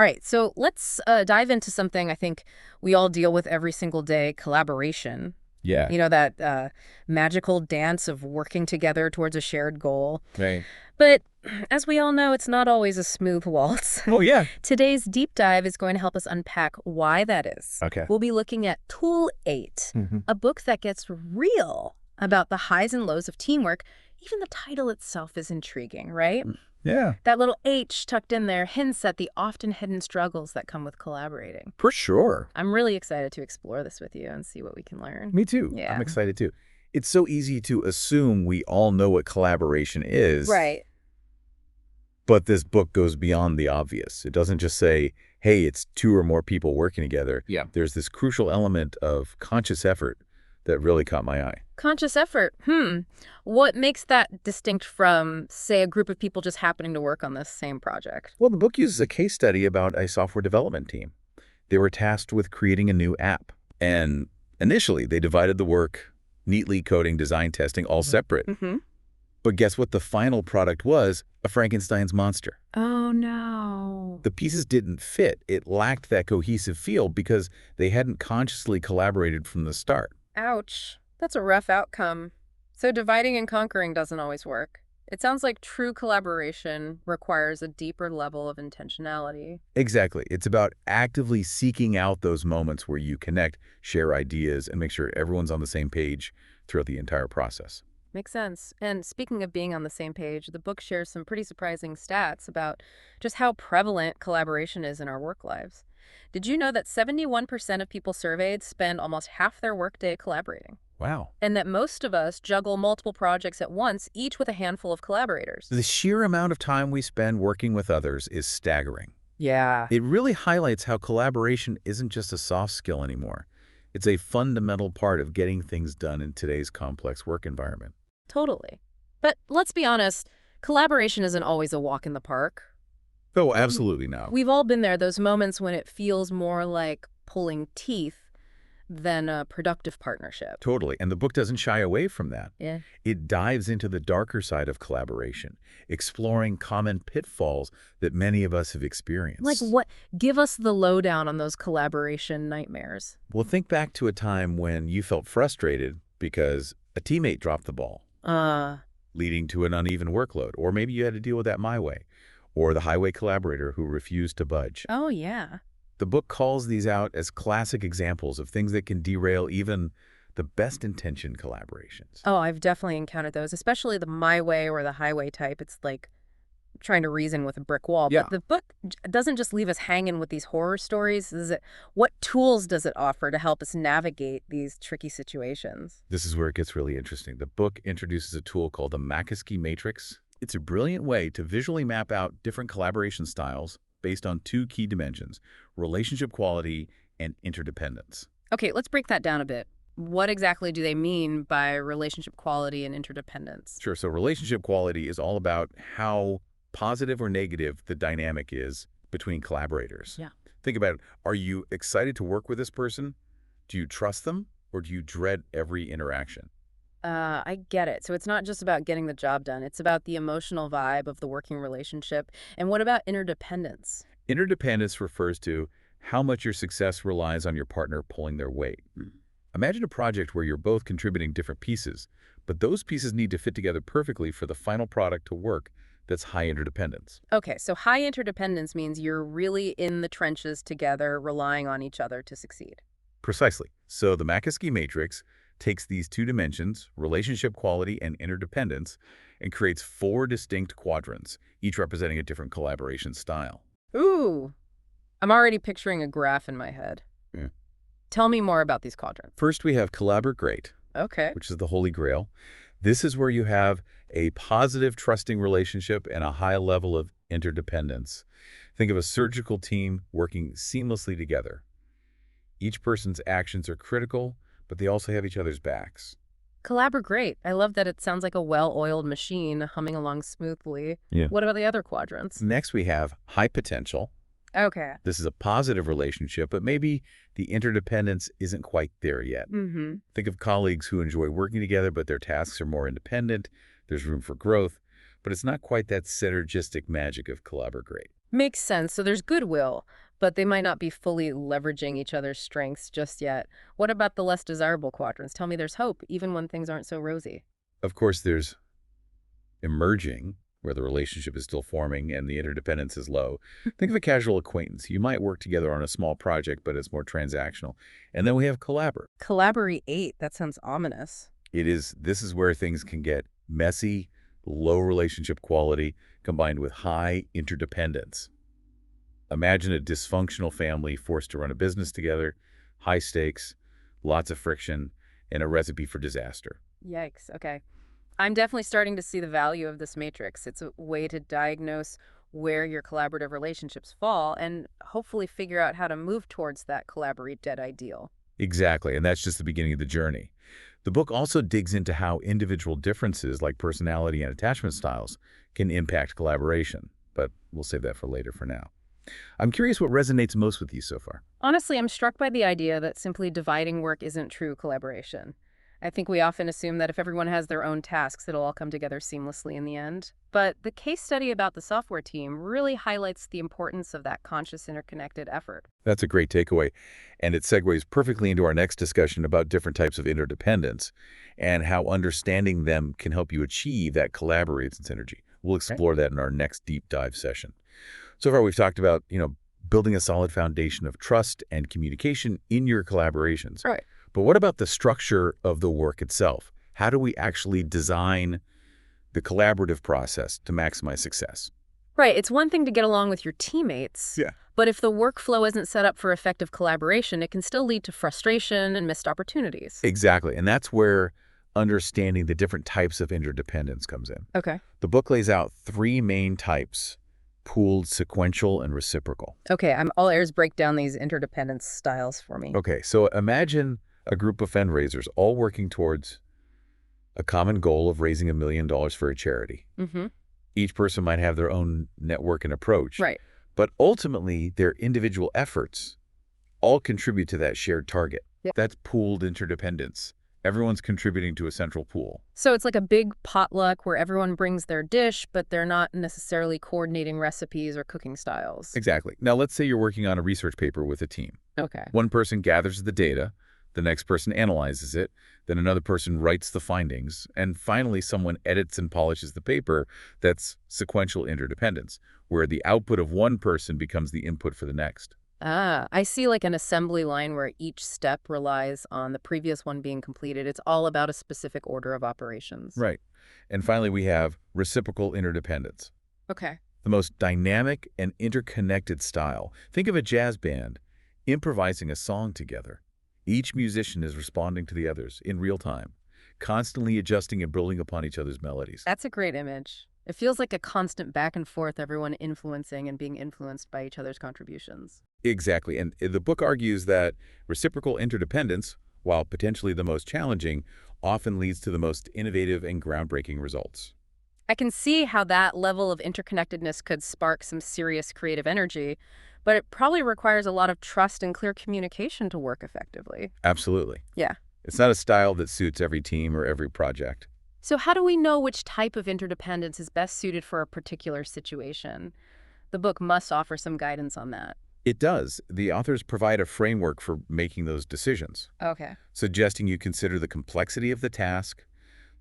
All right, so let's dive into something I think we all deal with every single day, collaboration. Yeah. You know, that magical dance of working together towards a shared goal. Right. But as we all know, it's not always a smooth waltz. Oh, yeah. Today's deep dive is going to help us unpack why that is. Okay. We'll be looking at Tool 8, Mm-hmm. a book that gets real about the highs and lows of teamwork. Even the title itself is intriguing, right? Yeah. That little H tucked in there hints at the often hidden struggles that come with collaborating. For sure. I'm really excited to explore this with you and see what we can learn. Me too. Yeah. I'm excited too. It's so easy to assume we all know what collaboration is. Right. But this book goes beyond the obvious. It doesn't just say, hey, it's 2 or more people working together. Yeah. There's this crucial element of conscious effort that really caught my eye. Conscious effort. What makes that distinct from, say, a group of people just happening to work on this same project? Well, the book uses a case study about a software development team. They were tasked with creating a new app. And initially, they divided the work, neatly coding, design, testing, all separate. Mm-hmm. But guess what the final product was? A Frankenstein's monster. Oh, no. The pieces didn't fit. It lacked that cohesive feel because they hadn't consciously collaborated from the start. Ouch. That's a rough outcome. So dividing and conquering doesn't always work. It sounds like true collaboration requires a deeper level of intentionality. Exactly. It's about actively seeking out those moments where you connect, share ideas, and make sure everyone's on the same page throughout the entire process. Makes sense. And speaking of being on the same page, the book shares some pretty surprising stats about just how prevalent collaboration is in our work lives. Did you know that 71% of people surveyed spend almost half their workday collaborating? Wow. And that most of us juggle multiple projects at once, each with a handful of collaborators. The sheer amount of time we spend working with others is staggering. Yeah. It really highlights how collaboration isn't just a soft skill anymore. It's a fundamental part of getting things done in today's complex work environment. Totally. But let's be honest, collaboration isn't always a walk in the park. Oh, absolutely not. We've all been there, those moments when it feels more like pulling teeth than a productive partnership. Totally. And the book doesn't shy away from that. Yeah. It dives into the darker side of collaboration, exploring common pitfalls that many of us have experienced. Like what? Give us the lowdown on those collaboration nightmares. Well, think back to a time when you felt frustrated because a teammate dropped the ball, leading to an uneven workload. Or maybe you had to deal with that my way, or the highway collaborator who refused to budge. Oh, yeah. The book calls these out as classic examples of things that can derail even the best-intentioned collaborations. Oh, I've definitely encountered those, especially the my way or the highway type. It's like trying to reason with a brick wall. Yeah. But the book doesn't just leave us hanging with these horror stories. What tools does it offer to help us navigate these tricky situations? This is where it gets really interesting. The book introduces a tool called the Mashek matrix. It's a brilliant way to visually map out different collaboration styles based on 2 key dimensions: relationship quality and interdependence. Okay, let's break that down a bit. What exactly do they mean by relationship quality and interdependence? Sure. So relationship quality is all about how positive or negative the dynamic is between collaborators. Yeah. Think about it. Are you excited to work with this person? Do you trust them, or do you dread every interaction? I get it. So it's not just about getting the job done. It's about the emotional vibe of the working relationship. And what about interdependence? Interdependence refers to how much your success relies on your partner pulling their weight. Imagine a project where you're both contributing different pieces, but those pieces need to fit together perfectly for the final product to work. That's high interdependence. Okay, so high interdependence means you're really in the trenches together, relying on each other to succeed. Precisely. So the Mashek matrix takes these 2 dimensions, relationship quality and interdependence, and creates 4 distinct quadrants, each representing a different collaboration style. Ooh, I'm already picturing a graph in my head. Yeah. Tell me more about these quadrants. First, we have Collabor Great, Okay. which is the holy grail. This is where you have a positive, trusting relationship and a high level of interdependence. Think of a surgical team working seamlessly together. Each person's actions are critical, but they also have each other's backs. Collabor great. I love that it sounds like a well-oiled machine humming along smoothly. Yeah. What about the other quadrants? Next, we have high potential. Okay. This is a positive relationship, but maybe the interdependence isn't quite there yet. Mm-hmm. Think of colleagues who enjoy working together, but their tasks are more independent. There's room for growth, but it's not quite that synergistic magic of Collabor Great. Makes sense. So there's goodwill, but they might not be fully leveraging each other's strengths just yet. What about the less desirable quadrants? Tell me there's hope, even when things aren't so rosy. Of course, there's emerging, where the relationship is still forming and the interdependence is low. Think of a casual acquaintance. You might work together on a small project, but it's more transactional. And then we have Collabor. Collaborate. That sounds ominous. This is where things can get messy, low relationship quality combined with high interdependence. Imagine a dysfunctional family forced to run a business together, high stakes, lots of friction, and a recipe for disaster. Yikes. Okay. I'm definitely starting to see the value of this matrix. It's a way to diagnose where your collaborative relationships fall and hopefully figure out how to move towards that collaborate dead ideal. Exactly, and that's just the beginning of the journey. The book also digs into how individual differences like personality and attachment styles can impact collaboration, but we'll save that for later for now. I'm curious what resonates most with you so far. Honestly, I'm struck by the idea that simply dividing work isn't true collaboration. I think we often assume that if everyone has their own tasks, it'll all come together seamlessly in the end. But the case study about the software team really highlights the importance of that conscious, interconnected effort. That's a great takeaway, and it segues perfectly into our next discussion about different types of interdependence and how understanding them can help you achieve that collaboration synergy. We'll explore that in our next deep dive session. So far, we've talked about, building a solid foundation of trust and communication in your collaborations. Right. But what about the structure of the work itself? How do we actually design the collaborative process to maximize success? Right. It's one thing to get along with your teammates. Yeah. But if the workflow isn't set up for effective collaboration, it can still lead to frustration and missed opportunities. Exactly. And that's where understanding the different types of interdependence comes in. Okay. The book lays out three main types: pooled, sequential, and reciprocal. Okay. I'm all ears. Break down these interdependence styles for me. Okay. So imagine a group of fundraisers all working towards a common goal of raising $1 million for a charity. Mm-hmm. Each person might have their own network and approach. Right. But ultimately, their individual efforts all contribute to that shared target. Yep. That's pooled interdependence. Everyone's contributing to a central pool. So it's like a big potluck where everyone brings their dish, but they're not necessarily coordinating recipes or cooking styles. Exactly. Now, let's say you're working on a research paper with a team. Okay. One person gathers the data, the next person analyzes it, then another person writes the findings, and finally someone edits and polishes the paper. That's sequential interdependence, where the output of one person becomes the input for the next. Ah, I see like an assembly line where each step relies on the previous one being completed. It's all about a specific order of operations. Right. And finally, we have reciprocal interdependence, Okay. the most dynamic and interconnected style. Think of a jazz band improvising a song together. Each musician is responding to the others in real time, constantly adjusting and building upon each other's melodies. That's a great image. It feels like a constant back and forth, everyone influencing and being influenced by each other's contributions. Exactly. And the book argues that reciprocal interdependence, while potentially the most challenging, often leads to the most innovative and groundbreaking results. I can see how that level of interconnectedness could spark some serious creative energy, but it probably requires a lot of trust and clear communication to work effectively. Absolutely. Yeah. It's not a style that suits every team or every project. So how do we know which type of interdependence is best suited for a particular situation? The book must offer some guidance on that. It does. The authors provide a framework for making those decisions, Okay. suggesting you consider the complexity of the task,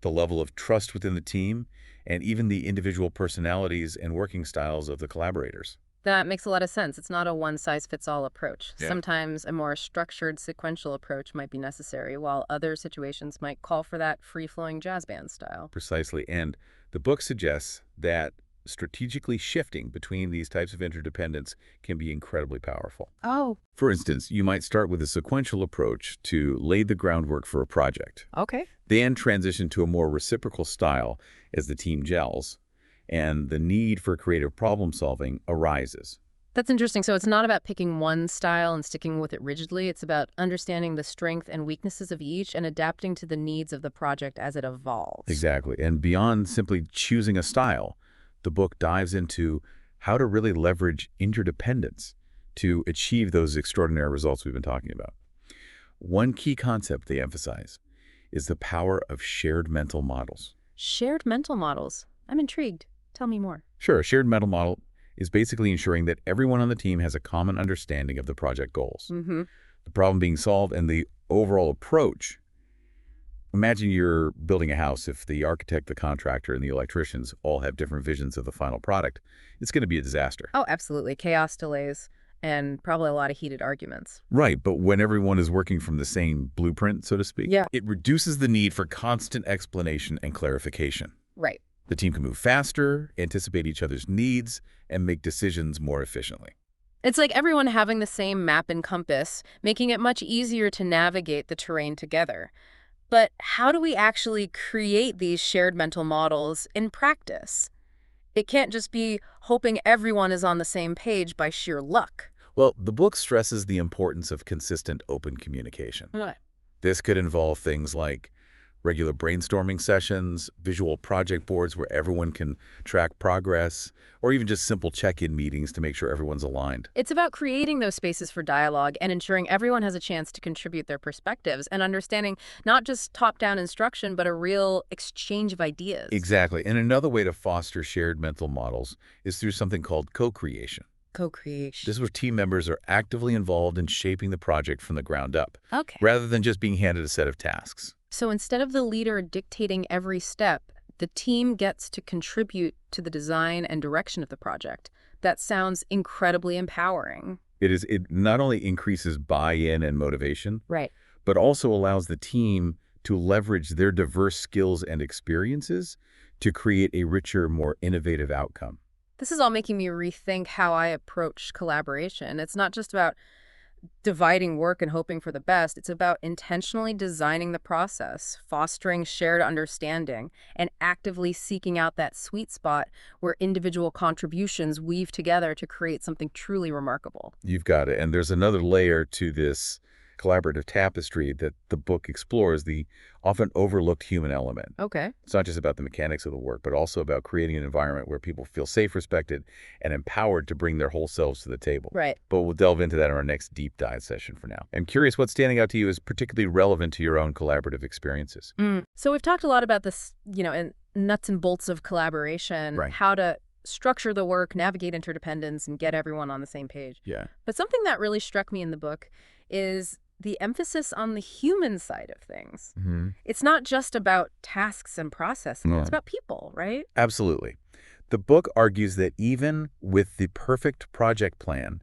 the level of trust within the team, and even the individual personalities and working styles of the collaborators. That makes a lot of sense. It's not a one-size-fits-all approach. Yeah. Sometimes a more structured, sequential approach might be necessary, while other situations might call for that free-flowing jazz band style. Precisely. And the book suggests that strategically shifting between these types of interdependence can be incredibly powerful. Oh, For instance, you might start with a sequential approach to lay the groundwork for a project, okay. then transition to a more reciprocal style as the team gels, and the need for creative problem solving arises. That's interesting. So it's not about picking one style and sticking with it rigidly. It's about understanding the strength and weaknesses of each and adapting to the needs of the project as it evolves. Exactly. And beyond simply choosing a style, the book dives into how to really leverage interdependence to achieve those extraordinary results we've been talking about. One key concept they emphasize is the power of shared mental models. Shared mental models. I'm intrigued. Tell me more. Sure, a shared mental model is basically ensuring that everyone on the team has a common understanding of the project goals, Mm-hmm. the problem being solved, and the overall approach. Imagine you're building a house. If the architect, the contractor, and the electricians all have different visions of the final product, it's going to be a disaster. Oh, absolutely. Chaos, delays, and probably a lot of heated arguments. Right, but when everyone is working from the same blueprint, so to speak, Yeah. it reduces the need for constant explanation and clarification. Right. The team can move faster, anticipate each other's needs, and make decisions more efficiently. It's like everyone having the same map and compass, making it much easier to navigate the terrain together. But how do we actually create these shared mental models in practice? It can't just be hoping everyone is on the same page by sheer luck. Well, the book stresses the importance of consistent open communication. Right. This could involve things like regular brainstorming sessions, visual project boards where everyone can track progress, or even just simple check-in meetings to make sure everyone's aligned. It's about creating those spaces for dialogue and ensuring everyone has a chance to contribute their perspectives and understanding not just top-down instruction, but a real exchange of ideas. Exactly. And another way to foster shared mental models is through something called co-creation. Co-creation. This is where team members are actively involved in shaping the project from the ground up, Okay. rather than just being handed a set of tasks. So instead of the leader dictating every step, the team gets to contribute to the design and direction of the project. That sounds incredibly empowering. It not only increases buy-in and motivation, Right. but also allows the team to leverage their diverse skills and experiences to create a richer, more innovative outcome. This is all making me rethink how I approach collaboration. It's not just about dividing work and hoping for the best. It's about intentionally designing the process, fostering shared understanding, and actively seeking out that sweet spot where individual contributions weave together to create something truly remarkable. You've got it. And there's another layer to this collaborative tapestry that the book explores, the often overlooked human element. Okay. It's not just about the mechanics of the work, but also about creating an environment where people feel safe, respected, and empowered to bring their whole selves to the table. Right. But we'll delve into that in our next deep dive session for now. I'm curious what's standing out to you as particularly relevant to your own collaborative experiences. So we've talked a lot about this, in nuts and bolts of collaboration, Right. how to structure the work, navigate interdependence, and get everyone on the same page. Yeah. But something that really struck me in the book is the emphasis on the human side of things. It's not just about tasks and processes. No. It's about people, right? Absolutely. The book argues that even with the perfect project plan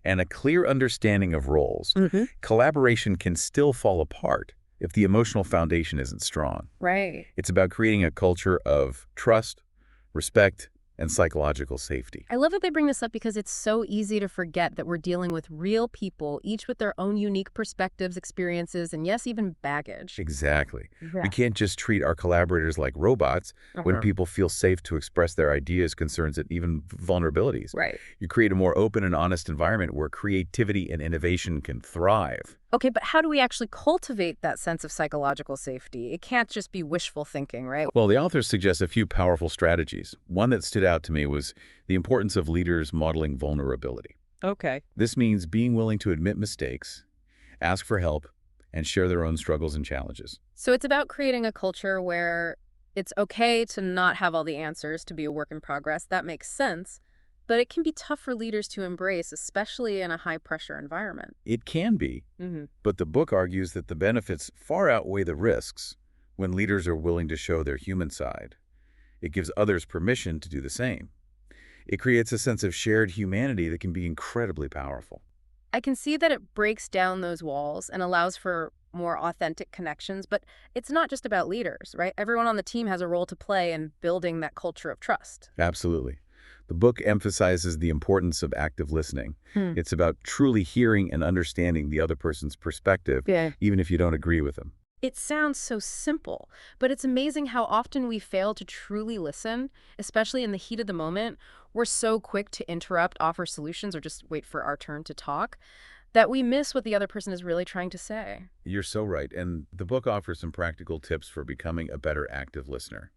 and a clear understanding of roles, collaboration can still fall apart if the emotional foundation isn't strong. Right. It's about creating a culture of trust, respect, and psychological safety. I love that they bring this up because it's so easy to forget that we're dealing with real people, each with their own unique perspectives, experiences, and yes, even baggage. Exactly. Yeah. We can't just treat our collaborators like robots when people feel safe to express their ideas, concerns, and even vulnerabilities. Right. You create a more open and honest environment where creativity and innovation can thrive. Okay, but how do we actually cultivate that sense of psychological safety? It can't just be wishful thinking, right? Well, the authors suggest a few powerful strategies. One that stood out to me was the importance of leaders modeling vulnerability. Okay. This means being willing to admit mistakes, ask for help, and share their own struggles and challenges. So it's about creating a culture where it's okay to not have all the answers, to be a work in progress. That makes sense. But it can be tough for leaders to embrace, especially in a high-pressure environment. It can be, but the book argues that the benefits far outweigh the risks when leaders are willing to show their human side. It gives others permission to do the same. It creates a sense of shared humanity that can be incredibly powerful. I can see that it breaks down those walls and allows for more authentic connections, but it's not just about leaders, right? Everyone on the team has a role to play in building that culture of trust. Absolutely. The book emphasizes the importance of active listening. It's about truly hearing and understanding the other person's perspective, even if you don't agree with them. It sounds so simple, but it's amazing how often we fail to truly listen, especially in the heat of the moment. We're so quick to interrupt, offer solutions, or just wait for our turn to talk, that we miss what the other person is really trying to say. You're so right. And the book offers some practical tips for becoming a better active listener.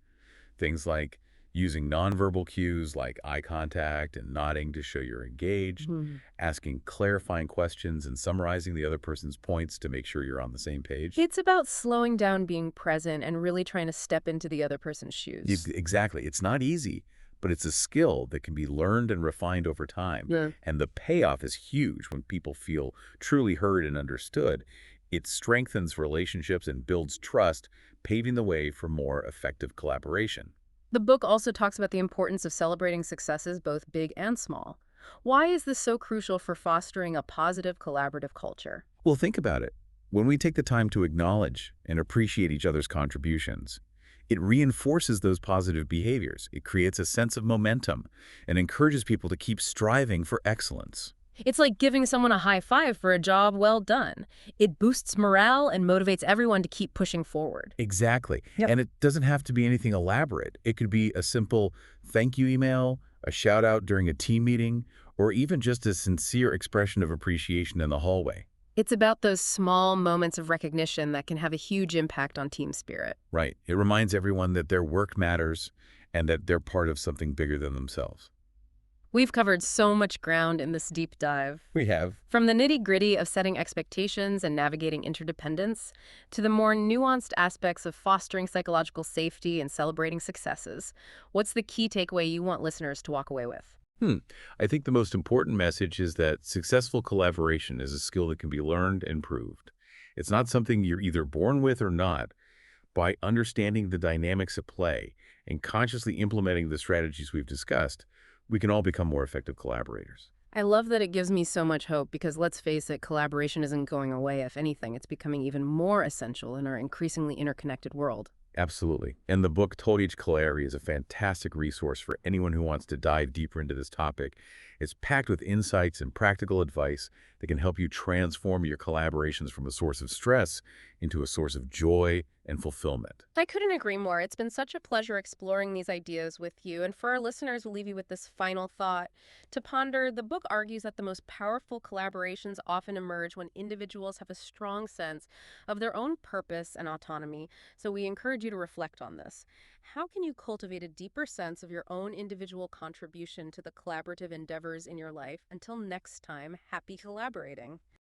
Things like using nonverbal cues like eye contact and nodding to show you're engaged, asking clarifying questions and summarizing the other person's points to make sure you're on the same page. It's about slowing down, being present, and really trying to step into the other person's shoes. Exactly. It's not easy, but it's a skill that can be learned and refined over time. Yeah. And the payoff is huge when people feel truly heard and understood. It strengthens relationships and builds trust, paving the way for more effective collaboration. The book also talks about the importance of celebrating successes, both big and small. Why is this so crucial for fostering a positive collaborative culture? Well, think about it. When we take the time to acknowledge and appreciate each other's contributions, it reinforces those positive behaviors. It creates a sense of momentum and encourages people to keep striving for excellence. It's like giving someone a high five for a job well done. It boosts morale and motivates everyone to keep pushing forward. Exactly. Yep. And it doesn't have to be anything elaborate. It could be a simple thank you email, a shout out during a team meeting, or even just a sincere expression of appreciation in the hallway. It's about those small moments of recognition that can have a huge impact on team spirit. Right. It reminds everyone that their work matters and that they're part of something bigger than themselves. We've covered so much ground in this deep dive. We have. From the nitty-gritty of setting expectations and navigating interdependence, to the more nuanced aspects of fostering psychological safety and celebrating successes. What's the key takeaway you want listeners to walk away with? I think the most important message is that successful collaboration is a skill that can be learned and improved. It's not something you're either born with or not. By understanding the dynamics at play and consciously implementing the strategies we've discussed, we can all become more effective collaborators. I love that it gives me so much hope because let's face it, collaboration isn't going away. If anything, it's becoming even more essential in our increasingly interconnected world. Absolutely. And the book Told Each Clarity is a fantastic resource for anyone who wants to dive deeper into this topic. It's packed with insights and practical advice that can help you transform your collaborations from a source of stress into a source of joy and fulfillment. I couldn't agree more. It's been such a pleasure exploring these ideas with you. And for our listeners, we'll leave you with this final thought. To ponder, the book argues that the most powerful collaborations often emerge when individuals have a strong sense of their own purpose and autonomy. So we encourage you to reflect on this. How can you cultivate a deeper sense of your own individual contribution to the collaborative endeavors in your life? Until next time, happy collaborating.